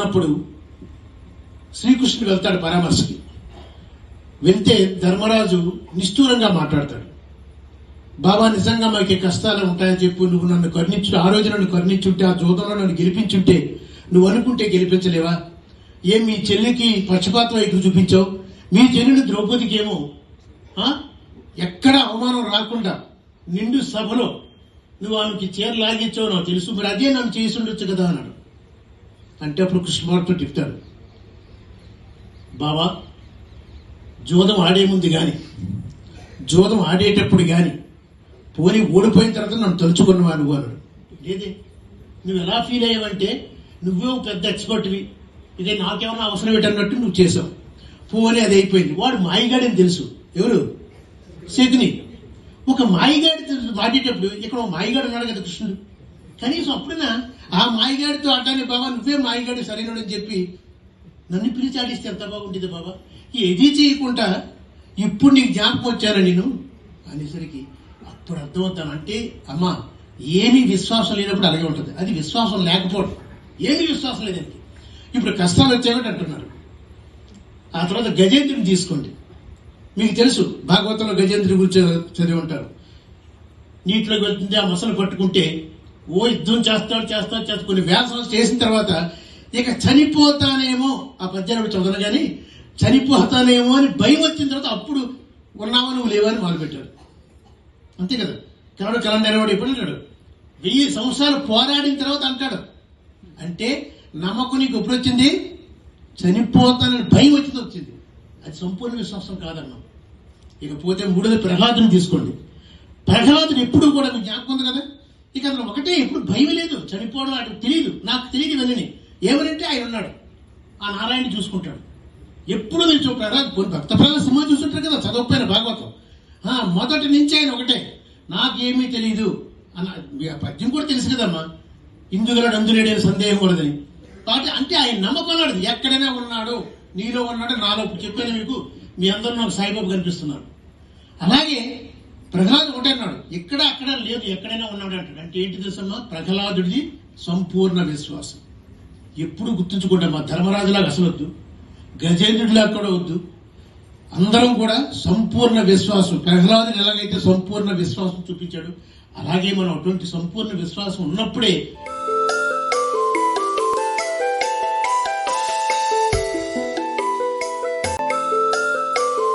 ఉన్నప్పుడు శ్రీకృష్ణుడు వెళ్తాడు పరామర్శకి. వెళ్తే ధర్మరాజు నిష్ఠూరంగా మాట్లాడతాడు. బాబా, నిజంగా మాకు కష్టాలు ఉంటాయని చెప్పు, నువ్వు నన్ను కరుణించు, ఆ రోజు నన్ను కరుణించుంటే, ఆ జూదంలో నన్ను గెలిపించుంటే, నువ్వు అనుకుంటే గెలిపించలేవా? ఏం మీ చెల్లికి పక్షపాతం వైపు చూపించావు? మీ చెల్లిని ద్రౌపదికి ఏమో ఎక్కడ అవమానం రాకుండా నిండు సభలో నువ్వు ఆమెకి చీర లాగించావు, నాకు తెలుసు, మరి అదే నన్ను చేసి ఉండొచ్చు కదా అన్నాడు. అంటే అప్పుడు కృష్ణుడితో చెప్తాడు, బాబా, జూదం ఆడే ముందు కానీ, జూదం ఆడేటప్పుడు కానీ, పోనీ ఓడిపోయిన తర్వాత నన్ను తలుచుకున్నవా నువ్వు అన్నాడు. లేదే, నువ్వు ఎలా ఫీల్ అయ్యావంటే నువ్వే పెద్ద ఎక్స్పర్ట్వి, ఇదే నాకేమన్నా అవసరం ఏంటన్నట్టు నువ్వు చేసావు. పోనీ అది అయిపోయింది. వాడు మాయిగాడని తెలుసు. ఎవరు? శకుని. ఒక మాయిగాడి ఆడేటప్పుడు ఇక్కడ ఒక మాయిగాడు ఉన్నాడు కదా కృష్ణుడు, కనీసం అప్పుడైనా ఆ మాయిగాడితో ఆడటానికి, బాబా నువ్వే మాయిగాడి సరైనడని చెప్పి నన్ను పిలిచి ఆడిస్తే ఎంత బాగుంటుంది బాబా. ఏదీ చేయకుండా ఇప్పుడు నీకు జ్ఞాపకం వచ్చాను నేను అనేసరికి అప్పుడు అర్థమవుతాను. అంటే అమ్మా, ఏమీ విశ్వాసం లేనప్పుడు అలాగే ఉంటుంది. అది విశ్వాసం లేకపోవడం, ఏమీ విశ్వాసం లేదండి. ఇప్పుడు కష్టాలు వచ్చాయని అంటున్నారు. ఆ తర్వాత గజేంద్రుని తీసుకోండి. మీకు తెలుసు, భాగవతంలో గజేంద్రుడి గురించి చదివి ఉంటారు. నీటిలోకి వెళ్తుంది, ఆ మొసలు పట్టుకుంటే యుద్ధం చేస్తాడు. కొన్ని వేల సంవత్సరాలు చేసిన తర్వాత ఇక చనిపోతానేమో, ఆ పద్యాన్ని చదవను కానీ చనిపోతానేమో అని భయం వచ్చిన తర్వాత అప్పుడు ఉన్నావా నువ్వు లేవని మొదలుపెట్టాడు. అంతే కదా. కలడు వాడు ఎప్పుడు అంటాడు, 1000 సంవత్సరాలు పోరాడిన తర్వాత అంటాడు. అంటే నమ్మకం నీకు ఎప్పుడు వచ్చింది? చనిపోతానని భయం వచ్చింది. అది సంపూర్ణ విశ్వాసం కాదన్నా. ఇకపోతే మూడోది ప్రహ్లాదుని తీసుకోండి. ప్రహ్లాదుని ఎప్పుడు కూడా మీకు జ్ఞాపకం ఉంది కదా. ఇక అందులో ఒకటే, ఎప్పుడు భయం లేదు, చనిపోవడం నాకు తెలియదు ఇవన్నీ. ఏమనంటే ఆయన ఉన్నాడు, ఆ నారాయణ చూసుకుంటాడు. ఎప్పుడు తెలుసు ప్రహ్లాద్ భక్త ప్రహ్లాద సినిమా చూస్తుంటారు కదా, చదవకపోయిన భాగవతం. మొదటి నుంచి ఆయన ఒకటే, నాకేమీ తెలియదు అన్న పద్యం కూడా తెలుసు కదమ్మా, ఇందుగలడు అందులేడని సందేహం కూడదని. కాబట్టి అంటే ఆయన నమ్మకం ఎక్కడైనా ఉన్నాడు, నీలో ఉన్నాడు, నాలో చెప్పాను మీకు, మీ అందరూ నాకు సాయిబాబు కనిపిస్తున్నారు. అలాగే ప్రహ్లాదు ఒకటే అన్నాడు, అక్కడ లేదు, ఎక్కడైనా ఉన్నాడు అంటాడు. అంటే ఏంటి తెలుసమ్మా, ప్రహ్లాదుడిది సంపూర్ణ విశ్వాసం. ఎప్పుడు గుర్తుంచుకుంటామా, ధర్మరాజులాగా అసలు వద్దు, గజేంద్రుడిలాగా కూడా వద్దు, అందరం కూడా సంపూర్ణ విశ్వాసం. ప్రహ్లాదుడు ఎలాగైతే సంపూర్ణ విశ్వాసం చూపించాడు, అలాగే మనం అటువంటి సంపూర్ణ విశ్వాసం ఉన్నప్పుడే